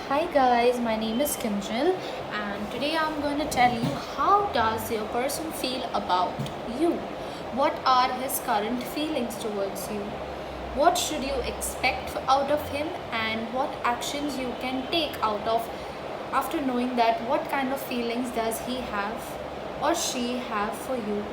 Hi guys, my name is Kinjal and today I'm going to tell you how does your person feel about you? What are his current feelings towards you? What should you expect out of him and what actions you can take out of after knowing that what kind of feelings does he have or she have for you?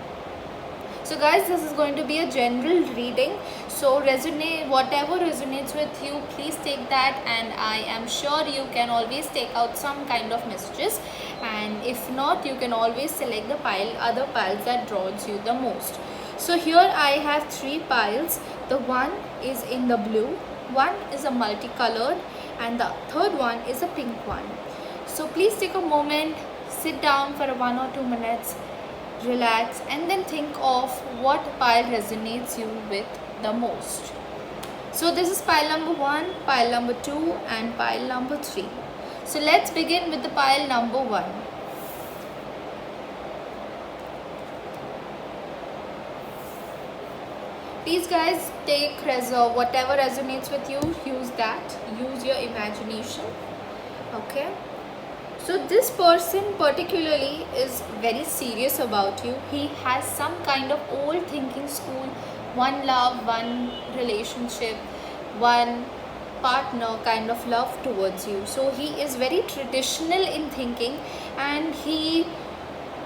So guys, this is going to be a general reading, so resonate whatever resonates with you, please take that, and I am sure you can always take out some kind of messages, and if not, you can always select the other piles that draws you the most. So here I have three piles. The one is in the blue, one is a multicolored, and the third one is a pink one. So please take a moment, sit down for 1 or 2 minutes, relax, and then think of what pile resonates you with the most. So this is pile number 1, pile number 2, and pile number 3. So let's begin with the pile number 1. Please guys, take whatever resonates with you, use that, use your imagination. Okay, so this person particularly is very serious about you. He has some kind of old thinking school, one love, one relationship, one partner kind of love towards you. So he is very traditional in thinking and he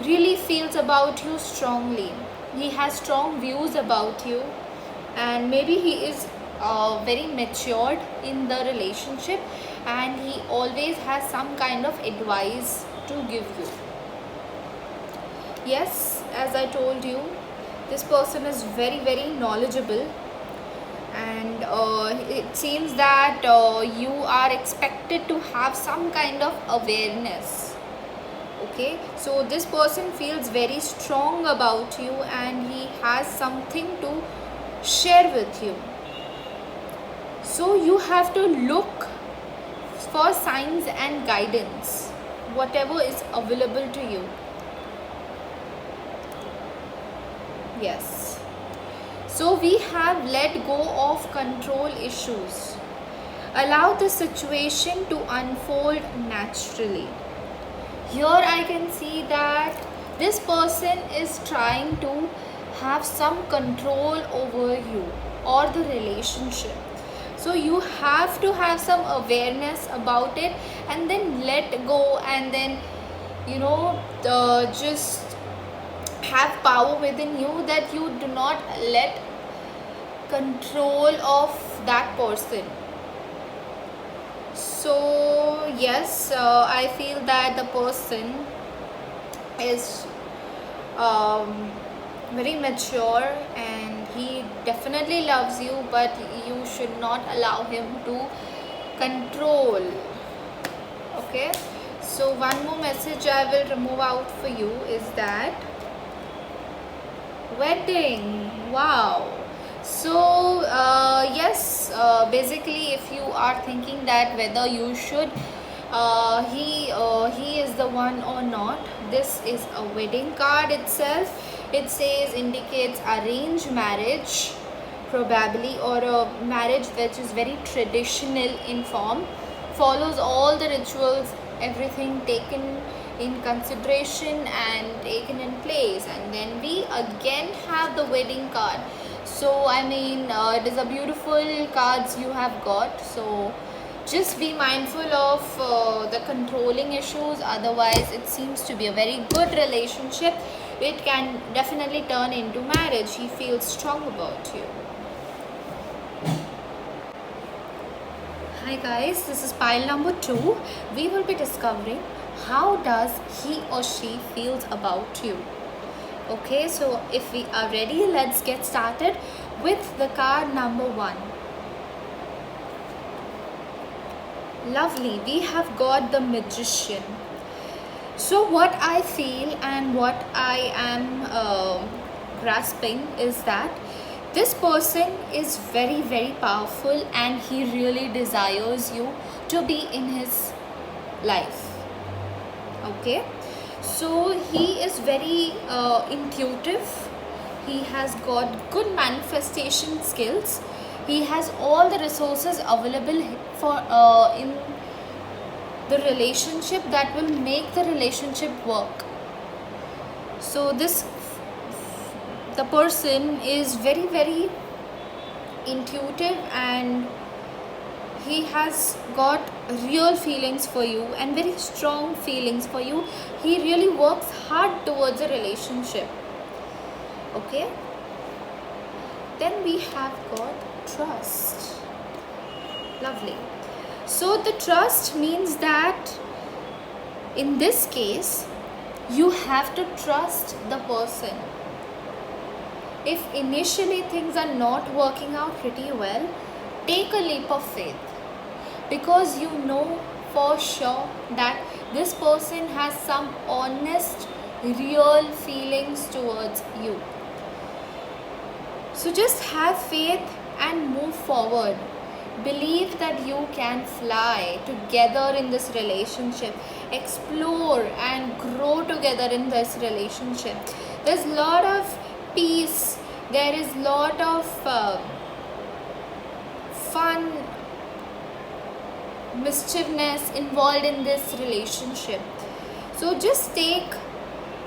really feels about you strongly. He has strong views about you, and maybe he is very matured in the relationship and he always has some kind of advice to give you. Yes, as I told you, this person is very knowledgeable, and it seems that you are expected to have some kind of awareness. Okay, so this person feels very strong about you and he has something to share with you. So you have to look for signs and guidance, whatever is available to you. Yes, so we have let go of control issues. Allow the situation to unfold naturally. Here I can see that this person is trying to have some control over you or the relationship. So you have to have some awareness about it and then let go, and then just have power within you that you do not let control of that person. So yes, I feel that the person is very mature and he definitely loves you, but you should not allow him to control. Okay, so one more message I will remove out for you is that wedding. Wow. So yes, basically if you are thinking that whether you should he is the one or not, this is a wedding card itself. It says indicates arranged marriage probably, or a marriage which is very traditional in form, follows all the rituals, everything taken in consideration and taken in place. And then we again have the wedding card. So I mean, it is a beautiful cards you have got. So just be mindful of the controlling issues, otherwise it seems to be a very good relationship. It can definitely turn into marriage. He feels strong about you. Hi guys, this is pile number 2. We will be discovering how does he or she feels about you. Okay, so if we are ready, let's get started with the card number 1. Lovely, we have got the Magician. So what I feel and what I am grasping is that this person is very powerful and he really desires you to be in his life. Okay, so he is very intuitive. He has got good manifestation skills. He has all the resources available for in the relationship, that will make the relationship work. So the person is very, very intuitive, and he has got real feelings for you and very strong feelings for you. He really works hard towards a relationship. Okay, then we have got trust. Lovely. So the trust means that in this case you have to trust the person. If initially things are not working out pretty well, take a leap of faith, because you know for sure that this person has some honest, real feelings towards you. So just have faith and move forward. Believe that you can fly together in this relationship, explore and grow together in this relationship. There's a lot of peace, there is a lot of fun, mischievousness involved in this relationship. So just take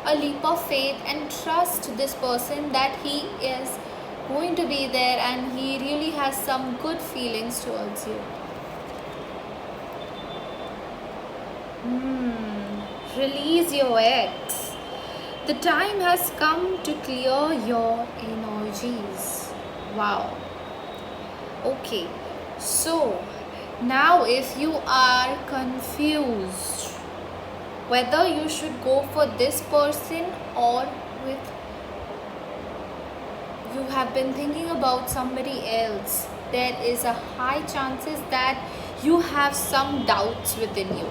a leap of faith and trust this person that he is going to be there and he really has some good feelings towards you. Release your ex. The time has come to clear your energies. Wow. Okay, so now if you are confused whether you should go for this person or with you have been thinking about somebody else, there is a high chances that you have some doubts within you.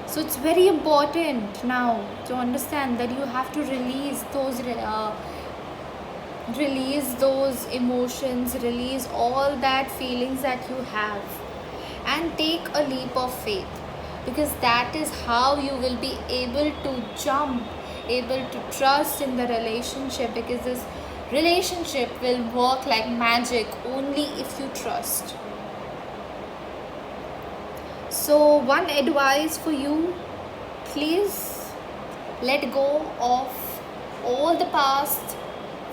So it's very important now to understand that you have to release those emotions, release all that feelings that you have, and take a leap of faith, because that is how you will be able to jump, able to trust in the relationship, because this relationship will work like magic only if you trust. So one advice for you, please let go of all the past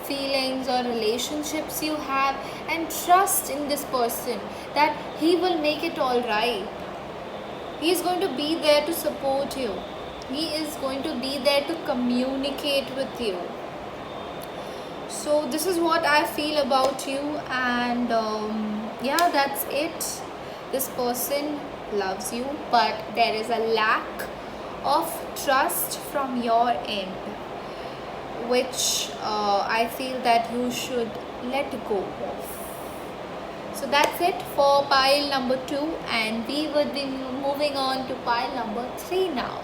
feelings or relationships you have and trust in this person that he will make it all right. He is going to be there to support you. He is going to be there to communicate with you. So this is what I feel about you, and yeah, that's it. This person loves you, but there is a lack of trust from your end, which I feel that you should let go of. So that's it for pile number 2, and we would be moving on to pile number 3 now.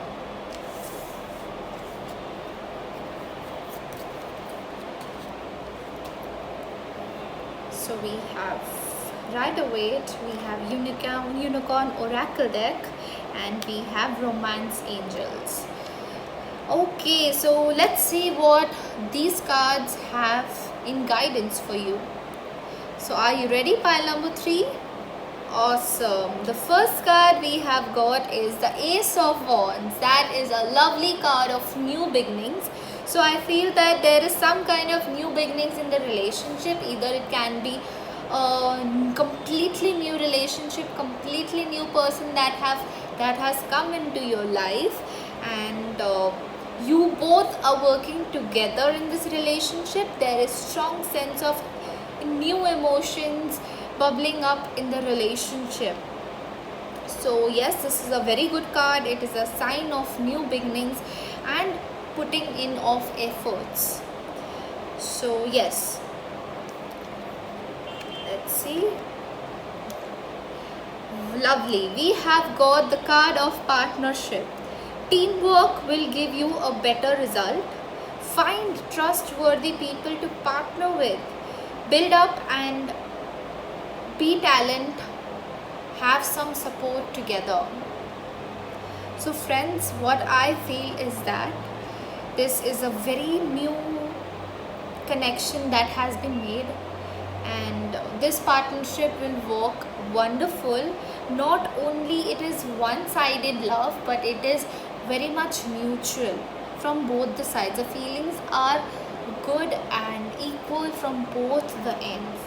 So we have Rider-Waite, we have Unicorn Oracle deck, and we have Romance Angels. Okay, so let's see what these cards have in guidance for you. So are you ready, pile number 3? Awesome. The first card we have got is the Ace of Wands. That is a lovely card of new beginnings. So I feel that there is some kind of new beginnings in the relationship. Either it can be a completely new relationship, completely new person that has come into your life, and you both are working together in this relationship. There is strong sense of new emotions bubbling up in the relationship. So yes, this is a very good card. It is a sign of new beginnings and putting in of efforts. So yes, let's see. Lovely. We have got the card of partnership. Teamwork will give you a better result. Find trustworthy people to partner with. Build up and be talent. Have some support together. So friends, what I feel is that this is a very new connection that has been made, and this partnership will work wonderful not only it is one-sided love, but it is very much mutual from both the sides. The feelings are good and equal from both the ends.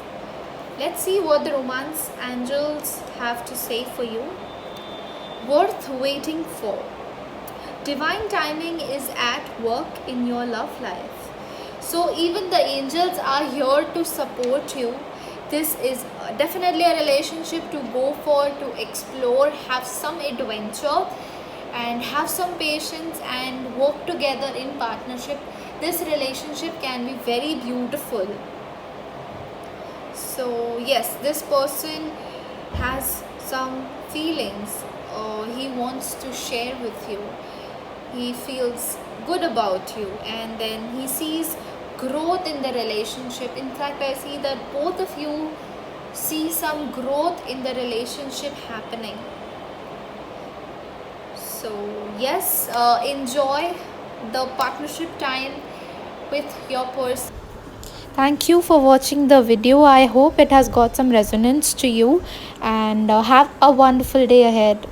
Let's see what the romance angels have to say for you. Worth waiting for. Divine timing is at work in your love life. So even the angels are here to support you. This is definitely a relationship to go for, to explore, have some adventure, and have some patience and work together in partnership. This relationship can be very beautiful. So yes, this person has some feelings he wants to share with you. He feels good about you, and then he sees growth in the relationship. In fact, I see that both of you see some growth in the relationship happening. So yes, enjoy the partnership time with your person. Thank you for watching the video. I hope it has got some resonance to you, and have a wonderful day ahead.